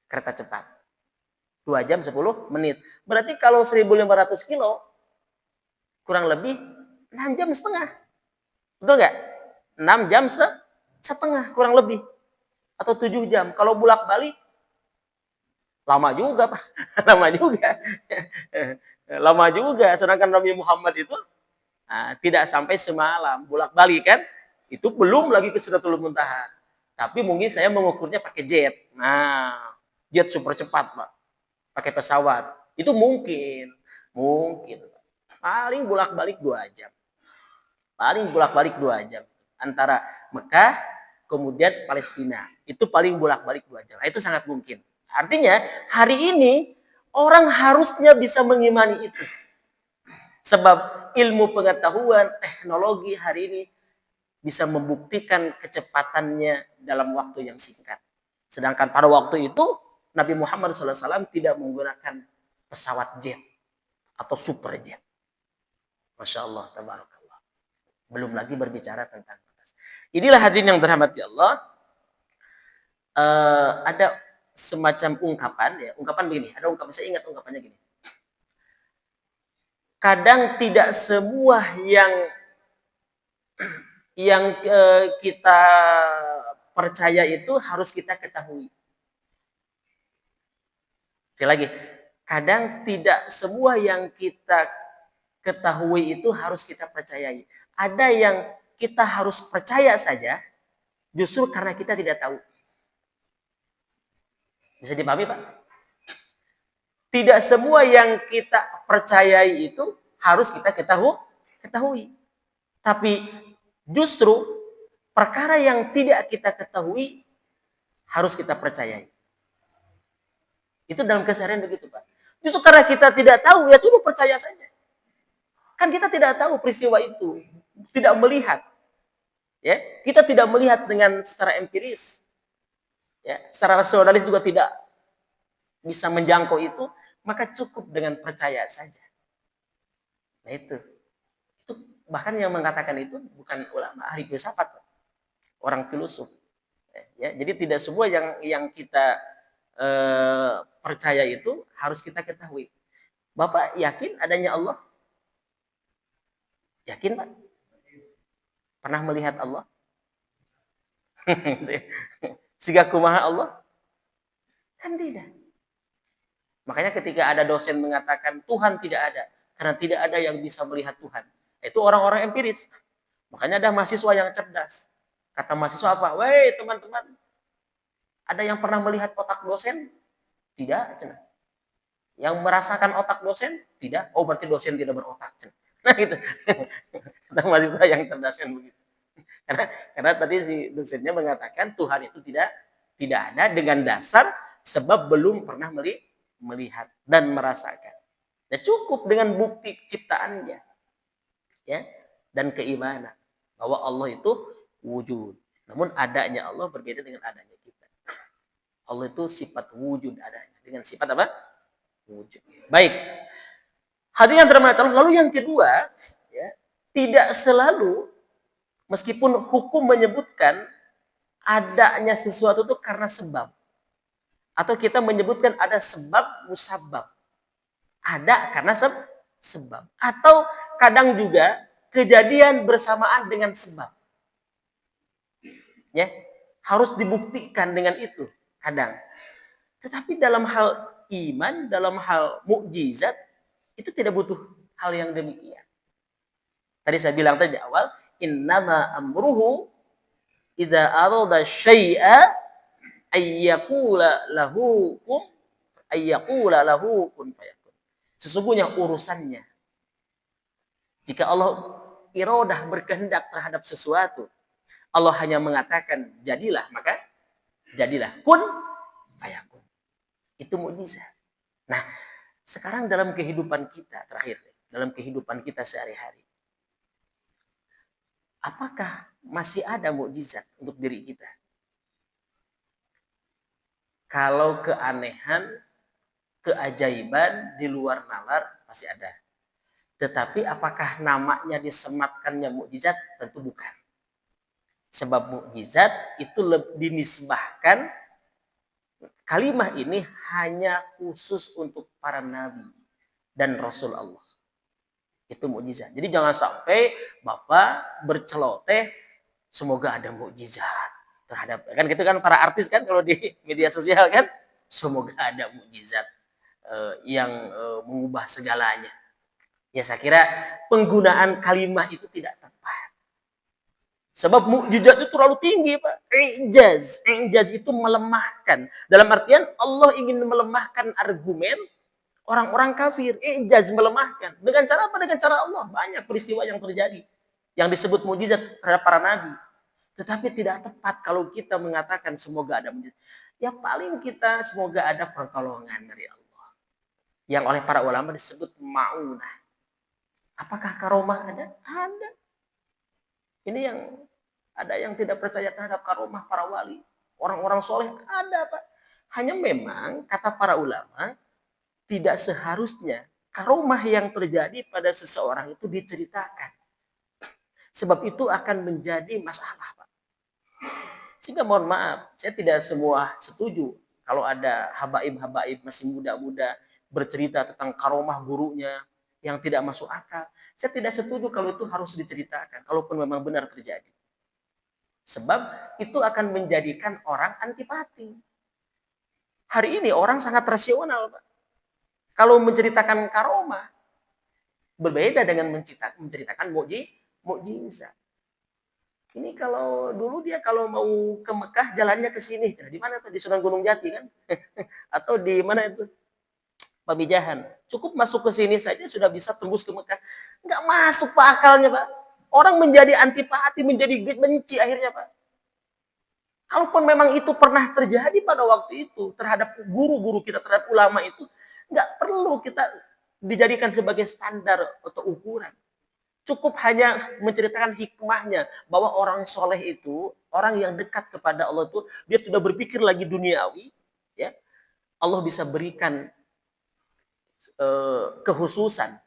Kereta cepat. 2 jam 10 menit. Berarti kalau 1.500 kilo, kurang lebih 6 jam setengah. Betul nggak? 6 jam setengah kurang lebih. Atau 7 jam. Kalau bolak-balik, lama juga, Pak. Lama juga. Lama juga. Sedangkan Nabi Muhammad itu tidak sampai semalam. Bolak-balik kan. Itu belum lagi ke Sidratul Muntaha. Tapi mungkin saya mengukurnya pakai jet. Nah, jet super cepat, Pak. Pakai pesawat. Itu mungkin. Mungkin. Paling bolak-balik 2 jam. Paling bolak-balik 2 jam. Antara Mekah, kemudian Palestina. Itu paling bolak-balik 2 jam. Nah, itu sangat mungkin. Artinya, hari ini orang harusnya bisa mengimani itu. Sebab ilmu pengetahuan, teknologi hari ini bisa membuktikan kecepatannya dalam waktu yang singkat. Sedangkan pada waktu itu, Nabi Muhammad SAW tidak menggunakan pesawat jet atau super jet. Masya Allah, tabarakallah. Belum lagi berbicara tentang atas. Inilah hadirin yang dirahmati Allah. Ada semacam ungkapan, ya, ungkapan begini. Ada ungkapan, saya ingat ungkapannya gini. Kadang tidak semua yang kita percaya itu harus kita ketahui. Sekali lagi, kadang tidak semua yang kita ketahui itu harus kita percayai. Ada yang kita harus percaya saja, justru karena kita tidak tahu. Bisa dipahami, Pak? Tidak semua yang kita percayai itu harus kita ketahui. Tapi justru perkara yang tidak kita ketahui harus kita percayai. Itu dalam keseharian begitu, Pak. Justru karena kita tidak tahu, ya coba percaya saja. Kan kita tidak tahu peristiwa itu, tidak melihat. Ya, kita tidak melihat dengan secara empiris. Ya, secara rasionalis juga tidak bisa menjangkau itu, maka cukup dengan percaya saja. Nah itu bahkan yang mengatakan itu bukan ulama, ahli filsafat, orang filosof. Ya, jadi tidak semua yang kita percaya itu harus kita ketahui. Bapak yakin adanya Allah? Yakin, Pak? Pernah melihat Allah? Siga kumaha Allah? Kan tidak. Makanya ketika ada dosen mengatakan Tuhan tidak ada, karena tidak ada yang bisa melihat Tuhan. Itu orang-orang empiris. Makanya ada mahasiswa yang cerdas. Kata mahasiswa apa? Weh teman-teman, ada yang pernah melihat otak dosen? Tidak. Yang merasakan otak dosen? Tidak. Oh berarti dosen tidak berotak. Nah gitu. Kata mahasiswa yang cerdas kan begitu. Karena tadi si dosennya mengatakan Tuhan itu tidak ada dengan dasar sebab belum pernah melihat dan merasakan. Nah, cukup dengan bukti ciptaannya, ya, dan keimanan bahwa Allah itu wujud. Namun adanya Allah berbeda dengan adanya kita. Allah itu sifat wujud adanya dengan sifat apa? Wujud. Baik. Hadirin yang dirahmati Allah. Lalu yang kedua, ya, tidak selalu meskipun hukum menyebutkan adanya sesuatu itu karena sebab. Atau kita menyebutkan ada sebab musabab. Ada karena sebab. Atau kadang juga kejadian bersamaan dengan sebab. Ya, harus dibuktikan dengan itu kadang. Tetapi dalam hal iman, dalam hal mukjizat itu tidak butuh hal yang demikian. Tadi saya bilang tadi di awal, Innama amruhu idza arada syai'a ayyaqula lahu kun fayakun. Sesungguhnya urusannya, jika Allah iradah berkehendak terhadap sesuatu, Allah hanya mengatakan jadilah, maka jadilah. Kun fayakun. Itu mukjizat. Nah, sekarang dalam kehidupan kita terakhir, dalam kehidupan kita sehari-hari, apakah masih ada mukjizat untuk diri kita? Kalau keanehan, keajaiban di luar nalar pasti ada. Tetapi apakah namanya disematkannya mukjizat? Tentu bukan. Sebab mukjizat itu dinisbahkan, kalimat ini hanya khusus untuk para nabi dan rasul Allah. Itu mukjizat. Jadi jangan sampai Bapak berceloteh semoga ada mukjizat terhadap, kan gitu kan para artis kan kalau di media sosial kan, semoga ada mukjizat yang mengubah segalanya. Ya saya kira penggunaan kalimat itu tidak tepat. Sebab mukjizat itu terlalu tinggi, Pak. Ijaz itu melemahkan. Dalam artian Allah ingin melemahkan argumen orang-orang kafir. Ijaz melemahkan. Dengan cara apa? Dengan cara Allah. Banyak peristiwa yang terjadi yang disebut mukjizat terhadap para nabi. Tetapi tidak tepat kalau kita mengatakan semoga ada mukjizat. Ya paling kita semoga ada pertolongan dari Allah. Yang oleh para ulama disebut ma'unah. Apakah karomah ada? Ada. Ini yang ada yang tidak percaya terhadap karomah para wali. Orang-orang soleh ada, Pak. Hanya memang kata para ulama tidak seharusnya karomah yang terjadi pada seseorang itu diceritakan. Sebab itu akan menjadi masalah, Pak. Sehingga mohon maaf, saya tidak semua setuju kalau ada habaib-habaib masih muda-muda bercerita tentang karomah gurunya yang tidak masuk akal. Saya tidak setuju kalau itu harus diceritakan, kalaupun memang benar terjadi. Sebab itu akan menjadikan orang antipati. Hari ini orang sangat rasional, Pak. Kalau menceritakan karomah, berbeda dengan menceritakan mukjizat. Ini kalau dulu dia kalau mau ke Mekah jalannya ke sini, di mana tuh, di Sunan Gunung Jati kan? Atau di mana itu? Pamijahan. Cukup masuk ke sini saja sudah bisa tembus ke Mekah. Enggak masuk Pak akalnya, Pak. Orang menjadi antipati, menjadi benci akhirnya, Pak. Kalaupun memang itu pernah terjadi pada waktu itu terhadap guru-guru kita, terhadap ulama itu, enggak perlu kita dijadikan sebagai standar atau ukuran. Cukup hanya menceritakan hikmahnya bahwa orang soleh itu, orang yang dekat kepada Allah itu, dia tidak berpikir lagi duniawi, ya. Allah bisa berikan kekhususan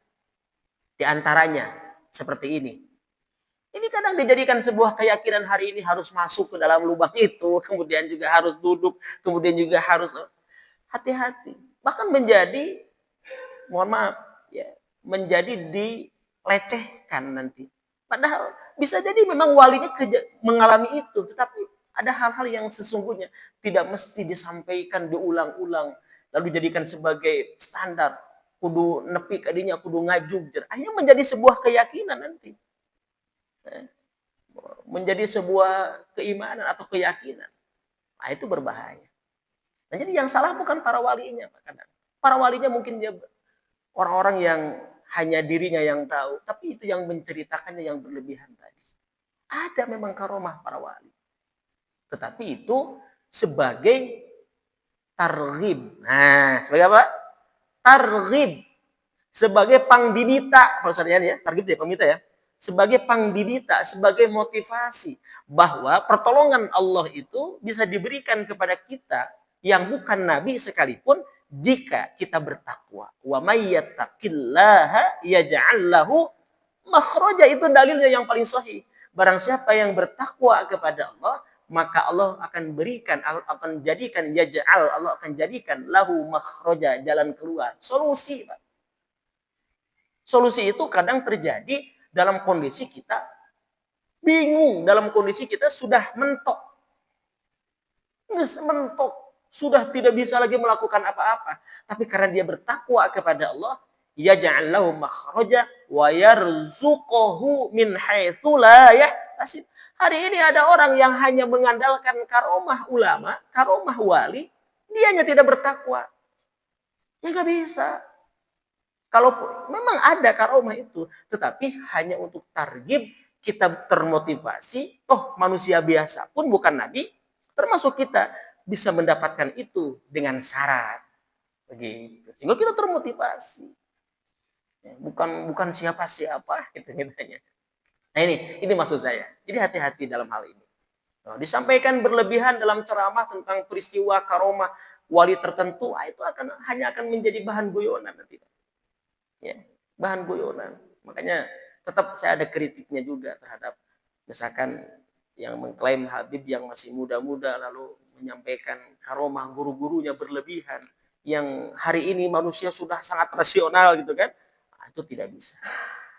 di antaranya seperti ini. Ini kadang dijadikan sebuah keyakinan hari ini harus masuk ke dalam lubang itu, kemudian juga harus duduk, kemudian juga harus hati-hati. Bahkan menjadi, mohon maaf, ya, menjadi dilecehkan nanti. Padahal bisa jadi memang walinya mengalami itu, tetapi ada hal-hal yang sesungguhnya tidak mesti disampaikan, diulang-ulang, lalu dijadikan sebagai standar. Kudu nepi kadinya, kudu ngajugjer. Akhirnya menjadi sebuah keyakinan nanti. Menjadi sebuah keimanan atau keyakinan. Nah, itu berbahaya. Nah, jadi yang salah bukan para walinya. Para walinya mungkin dia orang-orang yang hanya dirinya yang tahu, tapi itu yang menceritakannya yang berlebihan tadi. Ada memang karomah para wali. Tetapi itu sebagai targhib. Nah, sebagai apa? Targhib. Sebagai pangdidita, kalau saya ya, targhib ya, pangdidita ya. Sebagai pangdidita, sebagai motivasi bahwa pertolongan Allah itu bisa diberikan kepada kita yang bukan nabi sekalipun jika kita bertakwa. Wa may yattaqillaha yaj'al lahu makhraja, itu dalilnya yang paling sahih. Barang siapa yang bertakwa kepada Allah, maka Allah akan berikan, akan jadikan yaj'al, Allah akan jadikan lahu makhraja, jalan keluar, solusi, Pak. Solusi itu kadang terjadi dalam kondisi kita bingung, dalam kondisi kita sudah mentok. Mentok, sudah tidak bisa lagi melakukan apa-apa. Tapi karena dia bertakwa kepada Allah, yaj'al lahu makhraja wa yarzuquhu min haitsu la yahtasib. Hari ini ada orang yang hanya mengandalkan karomah ulama, karomah wali, dianya tidak bertakwa. Ya nggak bisa. Kalau memang ada karomah itu, tetapi hanya untuk targib kita termotivasi, toh manusia biasa pun bukan nabi, termasuk kita bisa mendapatkan itu dengan syarat. Begitu. Sehingga kita termotivasi. Ya, bukan siapa-siapa gitu mitanya. Nah ini maksud saya. Jadi hati-hati dalam hal ini. Nah, disampaikan berlebihan dalam ceramah tentang peristiwa karomah wali tertentu, itu hanya akan menjadi bahan guyonan nanti. Ya, bahan guyonan. Makanya tetap saya ada kritiknya juga terhadap misalkan yang mengklaim Habib yang masih muda-muda lalu menyampaikan karomah guru-gurunya berlebihan yang hari ini manusia sudah sangat rasional gitu kan. Nah, itu tidak bisa.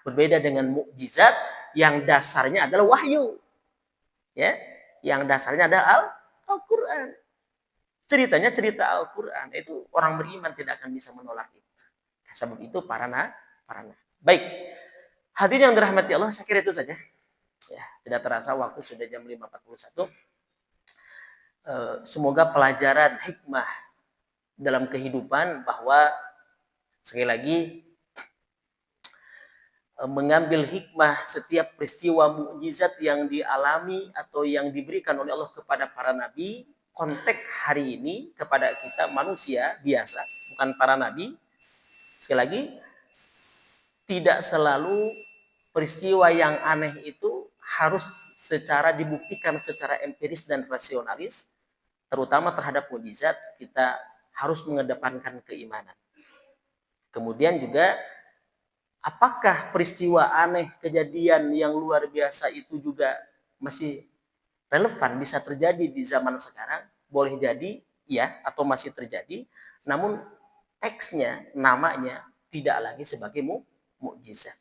Berbeda dengan mukjizat yang dasarnya adalah wahyu. Ya, yang dasarnya adalah Al-Qur'an. Ceritanya cerita Al-Qur'an. Itu orang beriman tidak akan bisa menolak itu. Sebab itu para nabi. Baik. Hadirin yang dirahmati Allah, saya kira itu saja. Ya, tidak terasa waktu sudah jam 5.41. Semoga pelajaran hikmah dalam kehidupan bahwa sekali lagi mengambil hikmah setiap peristiwa mukjizat yang dialami atau yang diberikan oleh Allah kepada para nabi, konteks hari ini kepada kita manusia biasa, bukan para nabi. Sekali lagi, tidak selalu peristiwa yang aneh itu harus secara dibuktikan secara empiris dan rasionalis, terutama terhadap mukjizat kita harus mengedepankan keimanan. Kemudian juga apakah peristiwa aneh, kejadian yang luar biasa itu juga masih relevan, bisa terjadi di zaman sekarang? Boleh jadi ya, atau masih terjadi, namun teksnya, namanya tidak lagi sebagai mukjizat.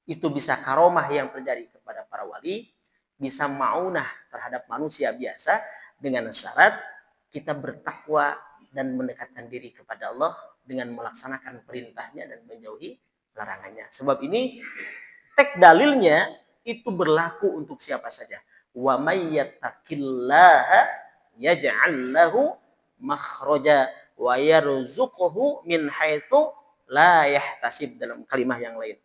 Itu bisa karomah yang terjadi kepada para wali, bisa maunah terhadap manusia biasa dengan syarat kita bertakwa dan mendekatkan diri kepada Allah dengan melaksanakan perintahnya dan menjauhi larangannya. Sebab ini teks dalilnya itu berlaku untuk siapa saja. Wa may yattaqillaha yaj'al lahu makhraja wa yarzuquhu min haitsu la yahtasib dalam kalimat yang lain.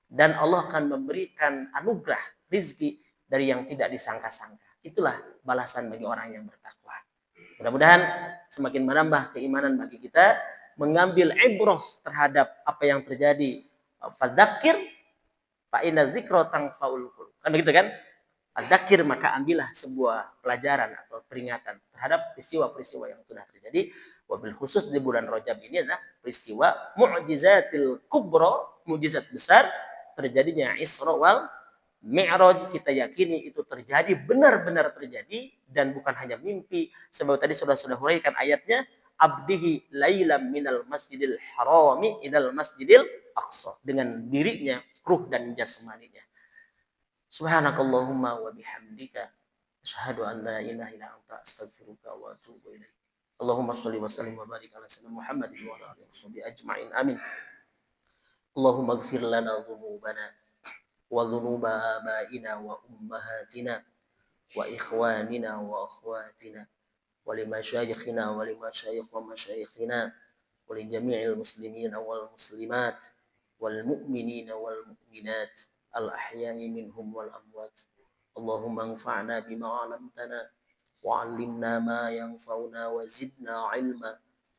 Dan Allah akan memberikan anugerah rizki dari yang tidak disangka-sangka. Itulah balasan bagi orang yang bertakwa. Mudah-mudahan semakin menambah keimanan bagi kita, mengambil ibroh terhadap apa yang terjadi. Fadzakir fa inna dzikra tanfa'ul qulub. Kan begitu kan? Fadzakir, maka ambillah sebuah pelajaran atau peringatan terhadap peristiwa-peristiwa yang sudah terjadi. Wabil khusus di bulan Rajab ini adalah peristiwa mu'jizatil kubra, mukjizat besar terjadinya Isra wal Mi'raj. Kita yakini itu terjadi, benar-benar terjadi dan bukan hanya mimpi. Sebab tadi sudah huraikan ayatnya, abdihi lailam minal masjidil harami ilal masjidil aqsa, dengan dirinya, ruh dan jasmaninya. Subhanakallahumma wa bihamdika asyhadu an la ilaha illa anta astaghfiruka wa atubu ilaik. Allahumma shalli wa sallim wa barik ala sayyidina Muhammadin wa ala alihi washabihi ajma'in. Amin. Allahumma ighfir lana dhunubana wa dhunuba abaina wa ummahatina wa ikhwanina wa akhwatina wa limasyayikhina wa limasyayikh wa masyayikhina wa li jami'il muslimina wal muslimat wal mu'minina wal mu'minat al ahya'i minhum wal amwat. Allahumma anfa'na bima 'allamtana wa 'allimna ma yanfa'una wa zidna 'ilma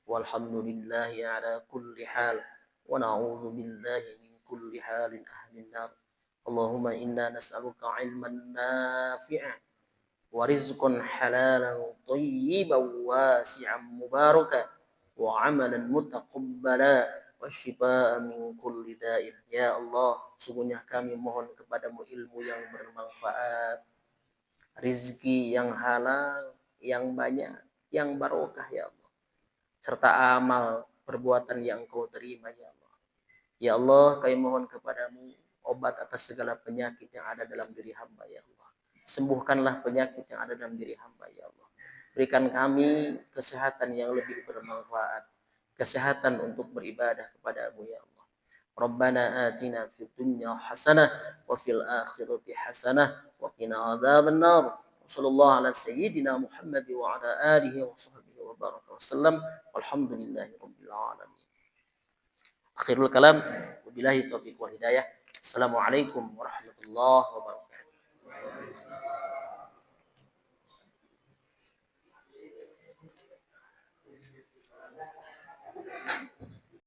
walhamdulillahi 'ala kulli hal wa na'udzu billahi min kulli halin ahlin nar. Allahumma inna nas'aluka 'ilman nafi'an wa rizqan halalan thayyiban wasi'an mubarakan wa 'amalan mutaqabbala wa syifaa min kulli da'in. Ya Allah, sungguhnya kami mohon kepadamu ilmu yang bermanfaat, rizki yang halal, yang banyak, yang barokah ya Allah, serta amal perbuatan yang Kau terima ya Allah. Ya Allah, kami mohon kepadamu obat atas segala penyakit yang ada dalam diri hamba ya Allah. Sembuhkanlah penyakit yang ada dalam diri hamba ya Allah. Berikan kami kesehatan yang lebih bermanfaat, kesehatan untuk beribadah kepadamu ya Allah. Rabbana atina fid dunya hasanah wa fil akhirati hasanah wa qina adzabannar. Sallallahu ala sayyidina Muhammad wa ala alihi wa sahbihi wa baraka wasallam. Walhamdulillahi rabbil alamin. Akhirul kalam, wabillahi taufiq wal hidayah. Assalamualaikum warahmatullahi wabarakatuh.